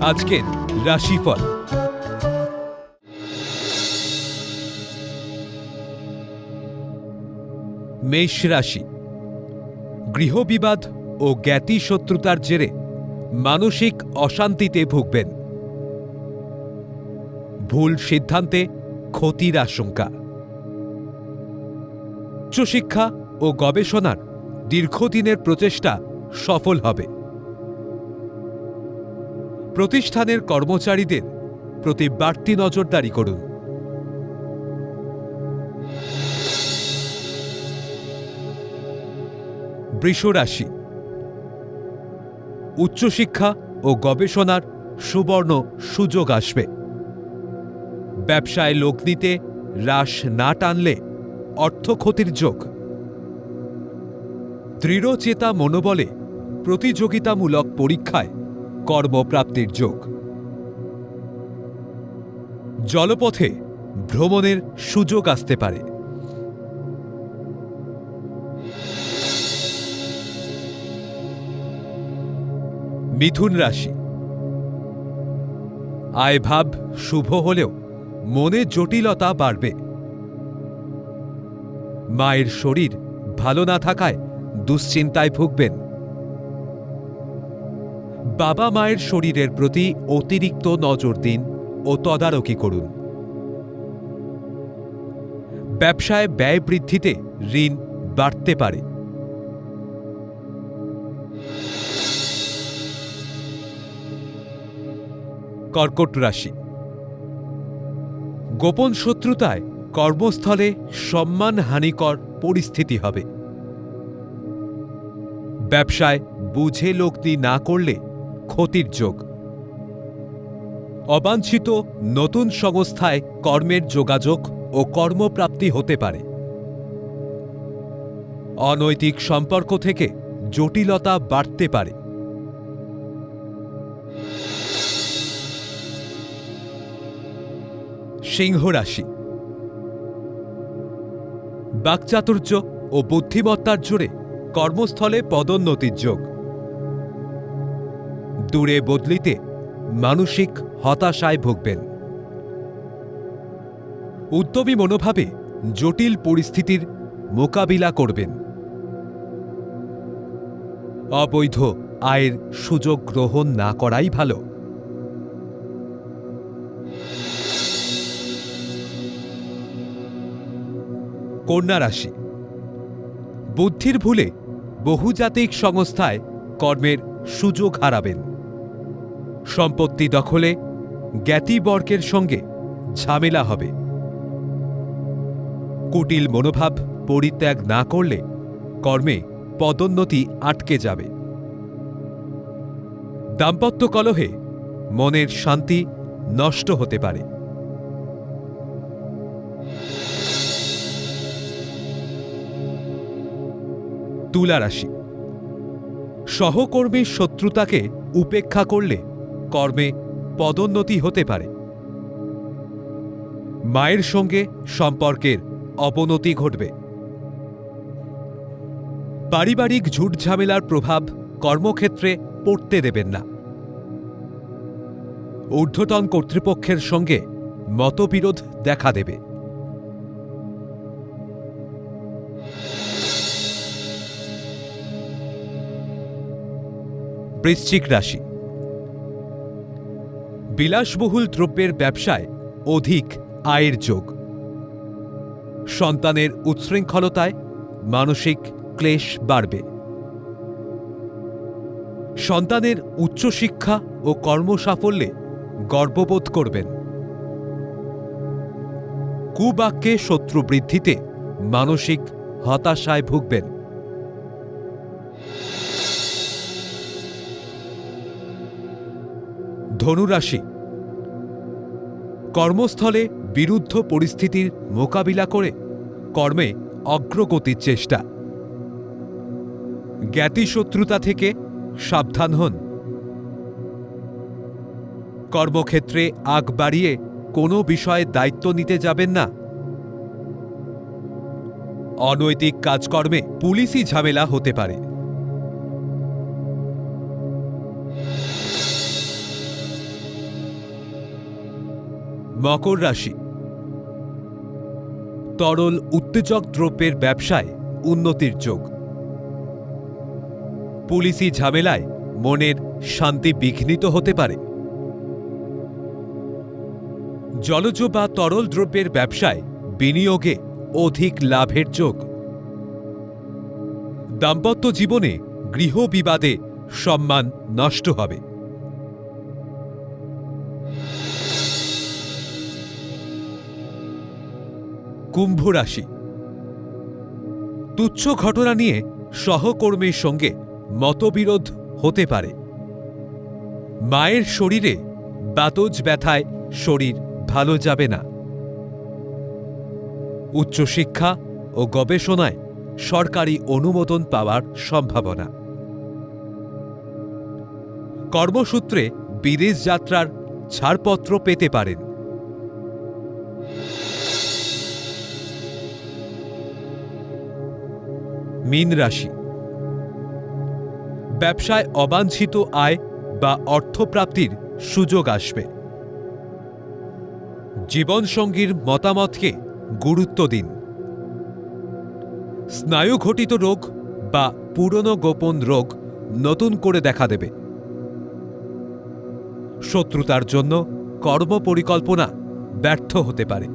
আজকের রাশিফল। মেষ রাশি। গৃহবিবাদ ও জ্ঞাতি শত্রুতার জেরে মানসিক অশান্তিতে ভুগবেন। ভুল সিদ্ধান্তে ক্ষতির আশঙ্কা। উচ্চশিক্ষা ও গবেষণার দীর্ঘদিনের প্রচেষ্টা সফল হবে। প্রতিষ্ঠানের কর্মচারীদের প্রতি বাড়তি নজরদারি করুন। বৃষ রাশি। উচ্চশিক্ষা ও গবেষণার সুবর্ণ সুযোগ আসবে। ব্যবসায় লগ্নিতে হ্রাস না টানলে অর্থ ক্ষতির যোগ। দৃঢ়চেতা মনোবলে প্রতিযোগিতামূলক পরীক্ষায় কর্মপ্রাপ্তির যোগ। জলপথে ভ্রমণের সুযোগ আসতে পারে। মিথুন রাশি। আয়ভাব শুভ হলেও মনে জটিলতা বাড়বে। মায়ের শরীর ভালো না থাকায় দুশ্চিন্তায় ভুগবেন। বাবা মায়ের শরীরের প্রতি অতিরিক্ত নজর দিন ও তদারকি করুন। ব্যবসায় ব্যয় বৃদ্ধিতে ঋণ বাড়তে পারে। কর্কট রাশি। গোপন শত্রুতায় কর্মস্থলে সম্মানহানিকর পরিস্থিতি হবে। ব্যবসায় বুঝে লগ্নি না করলে ক্ষতির যোগ। অবাঞ্ছিত নতুন সংস্থায় কর্মের যোগাযোগ ও কর্মপ্রাপ্তি হতে পারে। অনৈতিক সম্পর্ক থেকে জটিলতা বাড়তে পারে। সিংহ রাশি। বাকচাতুর্য ও বুদ্ধিমত্তার জোরে কর্মস্থলে পদোন্নতির যোগ। দূরে বদলিতে মানসিক হতাশায় ভুগবেন। উদ্যমী মনোভাবে জটিল পরিস্থিতির মোকাবিলা করবেন। অবৈধ আয়ের সুযোগ গ্রহণ না করাই ভালো। কন্যা রাশি। বুদ্ধির ভুলে বহুজাতিক সংস্থায় কর্মের সুযোগ হারাবেন। সম্পত্তি দখলে জ্ঞাতিবর্গের সঙ্গে ঝামেলা হবে। কুটিল মনোভাব পরিত্যাগ না করলে কর্মে পদোন্নতি আটকে যাবে। দাম্পত্য কলহে মনের শান্তি নষ্ট হতে পারে। তুলা রাশি। সহকর্মীর শত্রুতাকে উপেক্ষা করলে কর্মে পদোন্নতি হতে পারে। মায়ের সঙ্গে সম্পর্কের অবনতি ঘটবে। পারিবারিক ঝুটঝামেলার প্রভাব কর্মক্ষেত্রে পড়তে দেবেন না। ঊর্ধ্বতন কর্তৃপক্ষের সঙ্গে মতবিরোধ দেখা দেবে। বৃশ্চিক রাশি। বিলাসবহুল দ্রব্যের ব্যবসায় অধিক আয়ের যোগ। সন্তানের উচ্ছৃঙ্খলতায় মানসিক ক্লেশ বাড়বে। সন্তানের উচ্চশিক্ষা ও কর্মসাফল্যে গর্ববোধ করবেন। কুবাক্যে শত্রু বৃদ্ধিতে মানসিক হতাশায় ভুগবেন। ধনুরাশি। কর্মস্থলে বিরুদ্ধ পরিস্থিতির মোকাবিলা করে কর্মে অগ্রগতির চেষ্টা। জ্ঞাতিশত্রুতা থেকে সাবধান হন। কর্মক্ষেত্রে আগ বাড়িয়ে কোনো বিষয়ে দায়িত্ব নিতে যাবেন না। অনৈতিক কাজকর্মে পুলিশি ঝামেলা হতে পারে। মকর রাশি, তরল উত্তেজক দ্রব্যের ব্যবসায় উন্নতির যোগ। পুলিশি ঝামেলায় মনের শান্তি বিঘ্নিত হতে পারে। জলজ বা তরল দ্রব্যের ব্যবসায় বিনিয়োগে অধিক লাভের যোগ। দাম্পত্য জীবনে গৃহ বিবাদে সম্মান নষ্ট হবে। কুম্ভ রাশি, তুচ্ছ ঘটনা নিয়ে সহকর্মীর সঙ্গে মতবিরোধ হতে পারে। মায়ের শরীরে বাতজ ব্যথায় শরীর ভালো যাবে না। উচ্চশিক্ষা ও গবেষণায় সরকারি অনুমোদন পাওয়ার সম্ভাবনা। কর্মসূত্রে বিদেশ যাত্রার ছাড়পত্র পেতে পারেন। মীন রাশি, ব্যবসায় অবাঞ্ছিত আয় বা অর্থপ্রাপ্তির সুযোগ আসবে। জীবনসঙ্গীর মতামতকে গুরুত্ব দিন। স্নায়ুঘটিত রোগ বা পুরনো গোপন রোগ নতুন করে দেখা দেবে। শত্রুতার জন্য কর্মপরিকল্পনা ব্যর্থ হতে পারে।